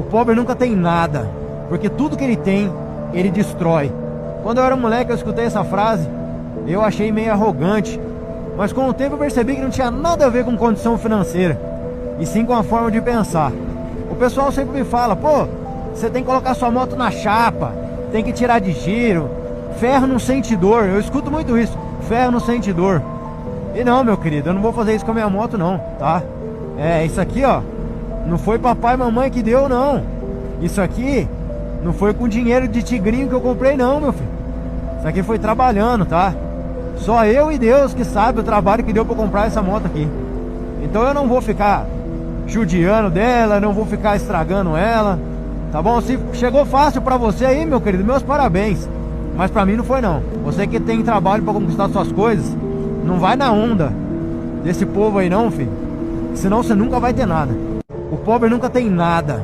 O pobre nunca tem nada, porque tudo que ele tem, ele destrói. Quando eu era moleque, eu escutei essa frase, eu achei meio arrogante, mas com o tempo eu percebi que não tinha nada a ver com condição financeira, e sim com a forma de pensar. O pessoal sempre me fala, pô, você tem que colocar sua moto na chapa, tem que tirar de giro, ferro não sente dor. Eu escuto muito isso, ferro não sente dor. E não, meu querido, eu não vou fazer isso com a minha moto não, tá? Isso aqui, ó, não foi papai e mamãe que deu, não. Isso aqui não foi com dinheiro de tigrinho que eu comprei, não, meu filho. Isso aqui foi trabalhando, tá? Só eu e Deus que sabe o trabalho que deu pra comprar essa moto aqui. Então eu não vou ficar judiando dela, não vou ficar estragando ela, tá bom? Se chegou fácil pra você aí, meu querido, meus parabéns. Mas pra mim não foi, não. Você que tem trabalho pra conquistar suas coisas, não vai na onda desse povo aí não, filho. Senão você nunca vai ter nada. O pobre nunca tem nada.